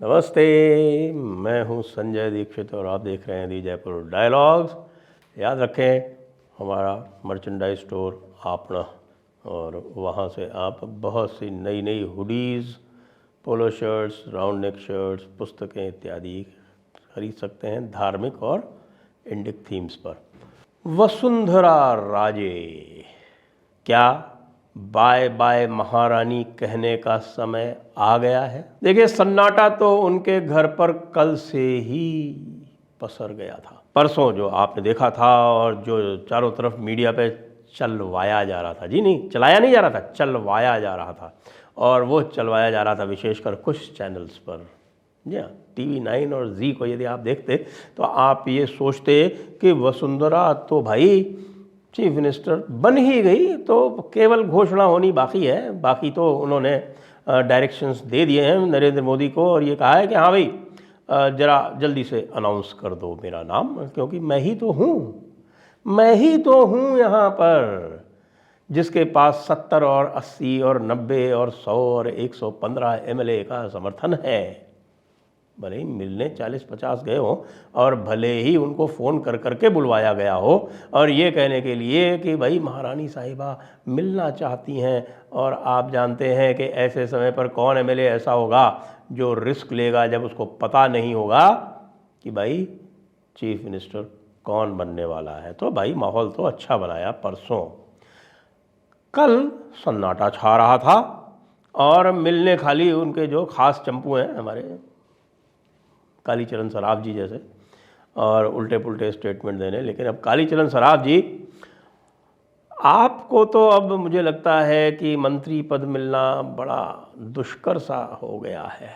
नमस्ते, मैं हूं संजय दीक्षित और आप देख रहे हैं दी जयपुर डायलॉग्स। याद रखें, हमारा मर्चेंडाइज स्टोर आपना, और वहां से आप बहुत सी नई नई हुडीज़, पोलो शर्ट्स, राउंड नेक शर्ट्स, पुस्तकें इत्यादि खरीद सकते हैं धार्मिक और इंडिक थीम्स पर। वसुंधरा राजे, क्या बाय बाय महारानी कहने का समय आ गया है? देखिए, सन्नाटा तो उनके घर पर कल से ही पसर गया था। परसों जो आपने देखा था और जो चारों तरफ मीडिया पे चलवाया जा रहा था, जी नहीं, चलाया नहीं जा रहा था, चलवाया जा रहा था, और वो चलवाया जा रहा था विशेषकर कुछ चैनल्स पर। जी हाँ, TV9 और जी को यदि आप देखते तो आप ये सोचते कि वसुंधरा तो भाई चीफ मिनिस्टर बन ही गई, तो केवल घोषणा होनी बाकी है। बाकी तो उन्होंने डायरेक्शंस दे दिए हैं नरेंद्र मोदी को, और ये कहा है कि हाँ भाई, ज़रा जल्दी से अनाउंस कर दो मेरा नाम, क्योंकि मैं ही तो हूँ यहाँ पर, जिसके पास 70 और 80 और 90 और 100 और 115 MLA का समर्थन है। भले ही मिलने 40-50 गए हों, और भले ही उनको फ़ोन कर करके बुलवाया गया हो, और ये कहने के लिए कि भाई महारानी साहिबा मिलना चाहती हैं, और आप जानते हैं कि ऐसे समय पर कौन MLA ऐसा होगा जो रिस्क लेगा जब उसको पता नहीं होगा कि भाई चीफ मिनिस्टर कौन बनने वाला है। तो भाई माहौल तो अच्छा बनाया। परसों कल सन्नाटा छा रहा था, और मिलने खाली उनके जो खास चंपू हैं हमारे कालीचरण सराफ जी जैसे, और उल्टे पुल्टे स्टेटमेंट देने। लेकिन अब कालीचरण सराफ जी, आपको तो अब मुझे लगता है कि मंत्री पद मिलना बड़ा दुष्कर सा हो गया है।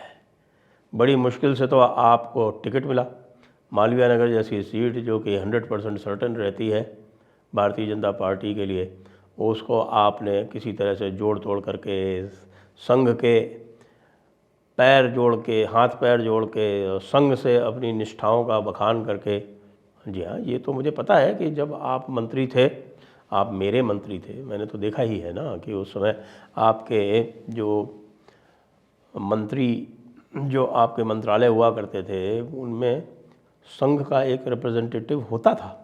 बड़ी मुश्किल से तो आपको टिकट मिला। मालवीय नगर जैसी सीट जो कि 100% सर्टन रहती है भारतीय जनता पार्टी के लिए, उसको आपने किसी तरह से जोड़ तोड़ करके, संघ के पैर जोड़ के, हाथ पैर जोड़ के, संघ से अपनी निष्ठाओं का बखान करके। जी हाँ, ये तो मुझे पता है कि जब आप मंत्री थे, आप मेरे मंत्री थे, मैंने तो देखा ही है ना कि उस समय आपके जो मंत्री, जो आपके मंत्रालय हुआ करते थे, उनमें संघ का एक रिप्रेजेंटेटिव होता था,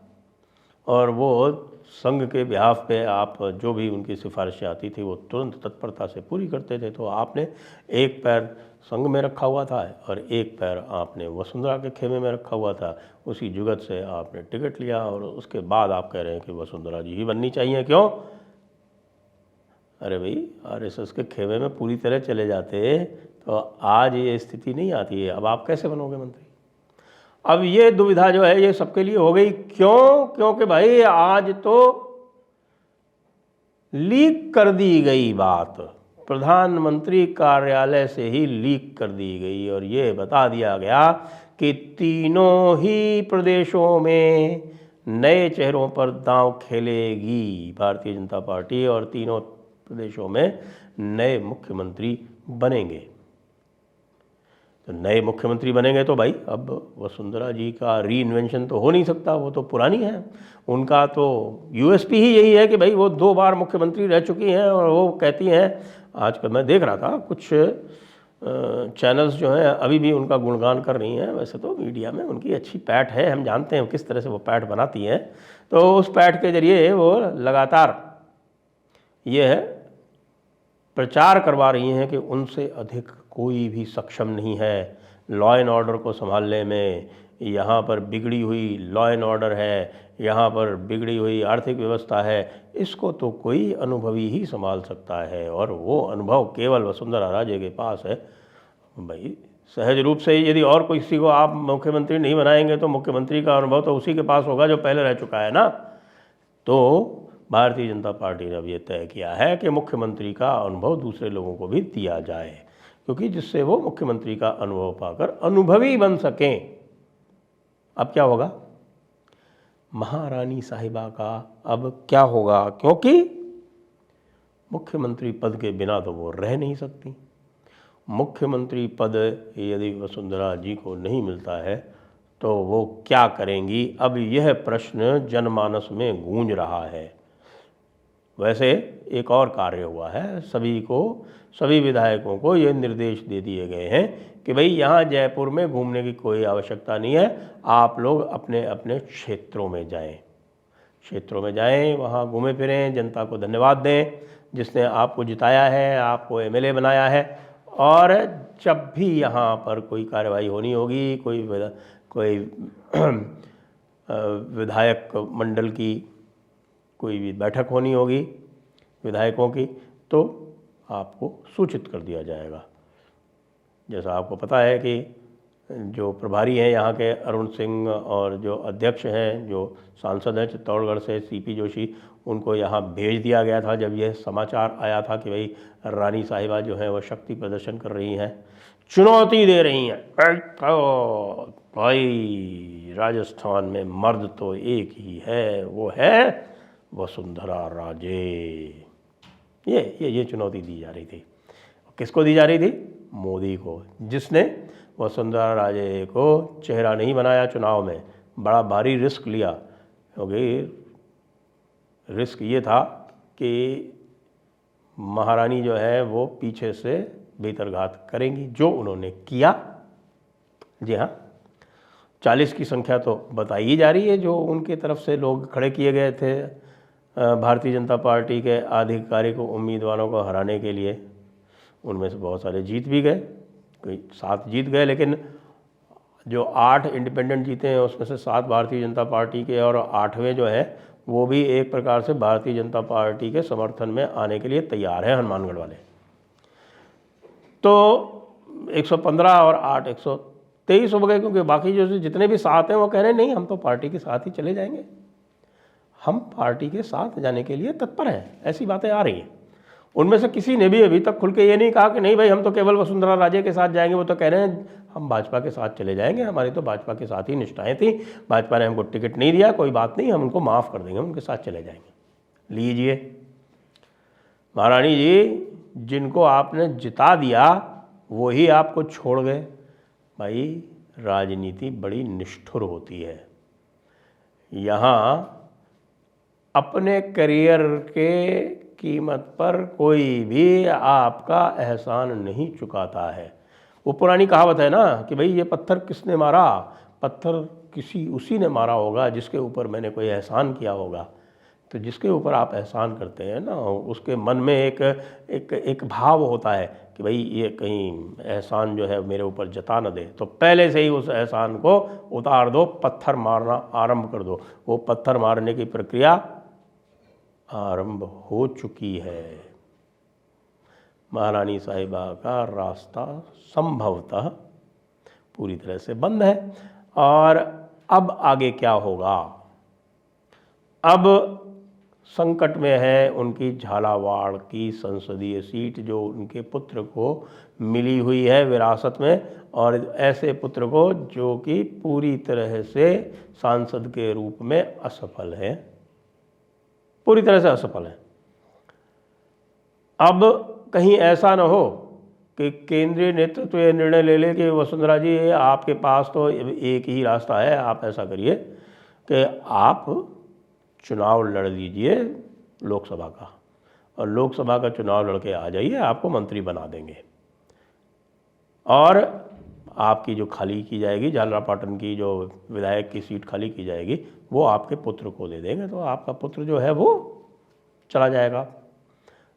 और वो संघ के बिहाफ पे आप जो भी उनकी सिफारिशें आती थी वो तुरंत तत्परता से पूरी करते थे। तो आपने एक पैर संघ में रखा हुआ था और एक पैर आपने वसुंधरा के खेमे में रखा हुआ था। उसी जुगत से आपने टिकट लिया, और उसके बाद आप कह रहे हैं कि वसुंधरा जी ही बननी चाहिए। क्यों? अरे भाई, RSS के खेमे में पूरी तरह चले जाते तो आज ये स्थिति नहीं आती है। अब आप कैसे बनोगे मंत्री? अब ये दुविधा जो है ये सबके लिए हो गई। क्यों? क्योंकि भाई आज तो लीक कर दी गई बात, प्रधानमंत्री कार्यालय से ही लीक कर दी गई, और ये बता दिया गया कि तीनों ही प्रदेशों में नए चेहरों पर दांव खेलेगी भारतीय जनता पार्टी, और तीनों प्रदेशों में नए मुख्यमंत्री बनेंगे। तो नए मुख्यमंत्री बनेंगे तो भाई अब वसुंधरा जी का री इन्वेंशन तो हो नहीं सकता, वो तो पुरानी है। उनका तो USP ही यही है कि भाई वो 2 बार मुख्यमंत्री रह चुकी हैं, और वो कहती हैं, आजकल मैं देख रहा था कुछ चैनल्स जो हैं अभी भी उनका गुणगान कर रही हैं। वैसे तो मीडिया में उनकी अच्छी पैठ है, हम जानते हैं किस तरह से वो पैठ बनाती हैं। तो उस पैठ के जरिए वो लगातार ये है प्रचार करवा रही हैं कि उनसे अधिक कोई भी सक्षम नहीं है लॉ एंड ऑर्डर को संभालने में। यहाँ पर बिगड़ी हुई लॉ एंड ऑर्डर है, यहाँ पर बिगड़ी हुई आर्थिक व्यवस्था है, इसको तो कोई अनुभवी ही संभाल सकता है, और वो अनुभव केवल वसुंधरा राजे के पास है। भाई सहज रूप से यदि और किसी को आप मुख्यमंत्री नहीं बनाएंगे तो मुख्यमंत्री का अनुभव तो उसी के पास होगा जो पहले रह चुका है ना। तो भारतीय जनता पार्टी ने अब ये तय किया है कि मुख्यमंत्री का अनुभव दूसरे लोगों को भी दिया जाए, क्योंकि जिससे वो मुख्यमंत्री का अनुभव पाकर अनुभवी बन सकें। अब क्या होगा? महारानी साहिबा का अब क्या होगा? क्योंकि मुख्यमंत्री पद के बिना तो वो रह नहीं सकती। मुख्यमंत्री पद यदि वसुंधरा जी को नहीं मिलता है तो वो क्या करेंगी? अब यह प्रश्न जनमानस में गूंज रहा है। वैसे एक और कार्य हुआ है, सभी विधायकों को ये निर्देश दे दिए गए हैं कि भाई यहाँ जयपुर में घूमने की कोई आवश्यकता नहीं है, आप लोग अपने अपने क्षेत्रों में जाएं, वहाँ घूमें फिरें, जनता को धन्यवाद दें जिसने आपको जिताया है, आपको एमएलए बनाया है। और जब भी यहाँ पर कोई कार्रवाई होनी होगी, कोई विधायक मंडल की कोई भी बैठक होनी होगी विधायकों की, तो आपको सूचित कर दिया जाएगा। जैसा आपको पता है कि जो प्रभारी हैं यहाँ के अरुण सिंह, और जो अध्यक्ष हैं, जो सांसद हैं चित्तौड़गढ़ से सीपी जोशी, उनको यहाँ भेज दिया गया था जब यह समाचार आया था कि भाई रानी साहिबा जो है वो शक्ति प्रदर्शन कर रही हैं, चुनौती दे रही हैं। तो भाई राजस्थान में मर्द तो एक ही है, वो है वसुंधरा राजे। ये चुनौती दी जा रही थी। किसको दी जा रही थी? मोदी को, जिसने वसुंधरा राजे को चेहरा नहीं बनाया चुनाव में, बड़ा भारी रिस्क लिया। क्योंकि रिस्क ये था कि महारानी जो है वो पीछे से भीतरघात करेंगी, जो उन्होंने किया। जी हाँ, 40 की संख्या तो बताई ही जा रही है जो उनकी तरफ से लोग खड़े किए गए थे भारतीय जनता पार्टी के आधिकारिक उम्मीदवारों को हराने के लिए। उनमें से बहुत सारे जीत भी गए, कोई 7 जीत गए, लेकिन जो 8 इंडिपेंडेंट जीते हैं उसमें से 7 भारतीय जनता पार्टी के, और 8वें जो है वो भी एक प्रकार से भारतीय जनता पार्टी के समर्थन में आने के लिए तैयार हैं, हनुमानगढ़ वाले। तो 115 और 8 123 हो गए, क्योंकि बाकी जो जितने भी 7 हैं वो कह रहे हैं नहीं, हम तो पार्टी के साथ ही चले जाएंगे, हम पार्टी के साथ जाने के लिए तत्पर हैं। ऐसी बातें आ रही हैं। उनमें से किसी ने भी अभी तक खुल के ये नहीं कहा कि नहीं भाई हम तो केवल वसुंधरा राजे के साथ जाएंगे। वो तो कह रहे हैं हम भाजपा के साथ चले जाएंगे, हमारी तो भाजपा के साथ ही निष्ठाएं थी, भाजपा ने हमको टिकट नहीं दिया, कोई बात नहीं, हम उनको माफ़ कर देंगे, उनके साथ चले जाएंगे। लीजिए महारानी जी, जिनको आपने जिता दिया वही आपको छोड़ गए। भाई राजनीति बड़ी निष्ठुर होती है। यहाँ अपने करियर के कीमत पर कोई भी आपका एहसान नहीं चुकाता है। वो पुरानी कहावत है ना कि भाई ये पत्थर किसने मारा, पत्थर उसी ने मारा होगा जिसके ऊपर मैंने कोई एहसान किया होगा। तो जिसके ऊपर आप एहसान करते हैं ना, उसके मन में एक भाव होता है कि भाई ये कहीं एहसान जो है मेरे ऊपर जता न दे, तो पहले से ही उस एहसान को उतार दो, पत्थर मारना आरंभ कर दो। वो पत्थर मारने की प्रक्रिया आरंभ हो चुकी है। महारानी साहिबा का रास्ता संभवतः पूरी तरह से बंद है। और अब आगे क्या होगा? अब संकट में है उनकी झालावाड़ की संसदीय सीट, जो उनके पुत्र को मिली हुई है विरासत में, और ऐसे पुत्र को जो कि पूरी तरह से सांसद के रूप में असफल है, पूरी तरह से असफल है। अब कहीं ऐसा न हो कि केंद्रीय नेतृत्व ये निर्णय ले ले कि वसुंधरा जी आपके पास तो एक ही रास्ता है, आप ऐसा करिए कि आप चुनाव लड़ लीजिए लोकसभा का, और लोकसभा का चुनाव लड़के आ जाइए, आपको मंत्री बना देंगे, और आपकी जो खाली की जाएगी झालरापाटन की जो विधायक की सीट खाली की जाएगी वो आपके पुत्र को दे देंगे। तो आपका पुत्र जो है वो चला जाएगा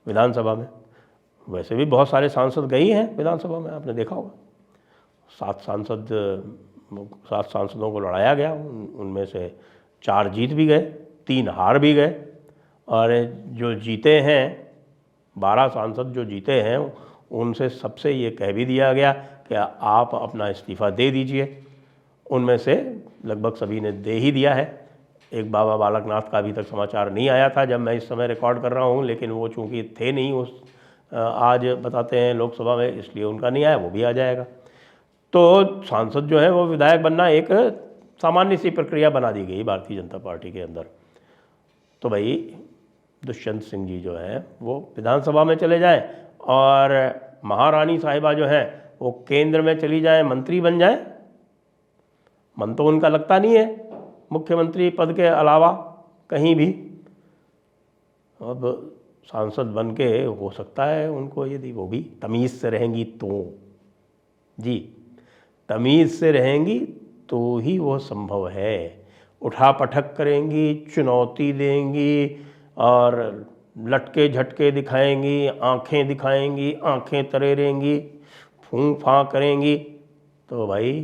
विधानसभा में। वैसे भी बहुत सारे सांसद गए हैं विधानसभा में, आपने देखा होगा। 7 सांसदों को लड़ाया गया, उनमें से 4 जीत भी गए, 3 हार भी गए, और जो जीते हैं 12 सांसद जो जीते हैं उनसे सबसे ये कह भी दिया गया कि आप अपना इस्तीफ़ा दे दीजिए। उनमें से लगभग सभी ने दे ही दिया है। एक बाबा बालकनाथ का अभी तक समाचार नहीं आया था जब मैं इस समय रिकॉर्ड कर रहा हूँ, लेकिन वो चूँकि थे नहीं उस आज बताते हैं लोकसभा में, इसलिए उनका नहीं आया, वो भी आ जाएगा। तो सांसद जो है वो विधायक बनना एक सामान्य सी प्रक्रिया बना दी गई भारतीय जनता पार्टी के अंदर। तो भाई दुष्यंत सिंह जी जो है वो विधानसभा में चले जाएं, और महारानी साहिबा जो है वो केंद्र में चली जाएं, मंत्री बन जाएं। मन तो उनका लगता नहीं है मुख्यमंत्री पद के अलावा कहीं भी। अब सांसद बन के हो सकता है उनको, यदि वो भी तमीज़ से रहेंगी तो, जी तमीज़ से रहेंगी तो ही वो संभव है। उठा पटक करेंगी, चुनौती देंगी और लटके झटके दिखाएंगी, आंखें दिखाएंगी, आंखें तरेरेंगी, फूं फां करेंगी, तो भाई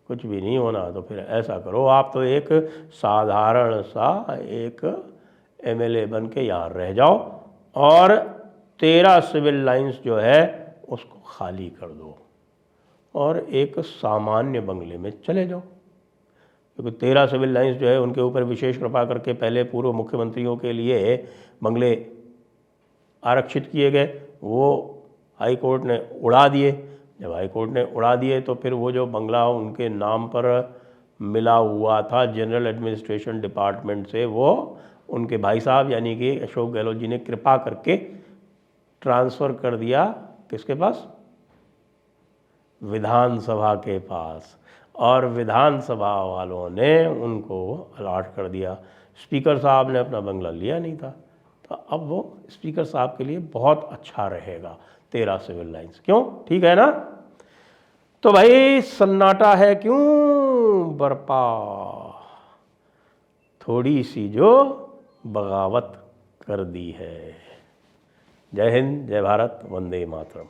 कुछ भी नहीं होना। तो फिर ऐसा करो, आप तो एक साधारण सा एक एमएलए बन के यहाँ रह जाओ और 13 सिविल लाइंस जो है उसको खाली कर दो और एक सामान्य बंगले में चले जाओ, क्योंकि 13 सिविल लाइंस जो है उनके ऊपर विशेष कृपा करके पहले पूर्व मुख्यमंत्रियों के लिए बंगले आरक्षित किए गए, वो हाई कोर्ट ने उड़ा दिए। जब हाई कोर्ट ने उड़ा दिए तो फिर वो जो बंगला उनके नाम पर मिला हुआ था जनरल एडमिनिस्ट्रेशन डिपार्टमेंट से, वो उनके भाई साहब यानी कि अशोक गहलोत जी ने कृपा करके ट्रांसफ़र कर दिया किसके पास, विधानसभा के पास, और विधानसभा वालों ने उनको अलॉट कर दिया। स्पीकर साहब ने अपना बंगला लिया नहीं था, तो अब वो स्पीकर साहब के लिए बहुत अच्छा रहेगा 13 सिविल लाइंस। क्यों, ठीक है ना? तो भाई सन्नाटा है क्यों बरपा, थोड़ी सी जो बगावत कर दी है। जय हिंद, जय भारत, वंदे मातरम।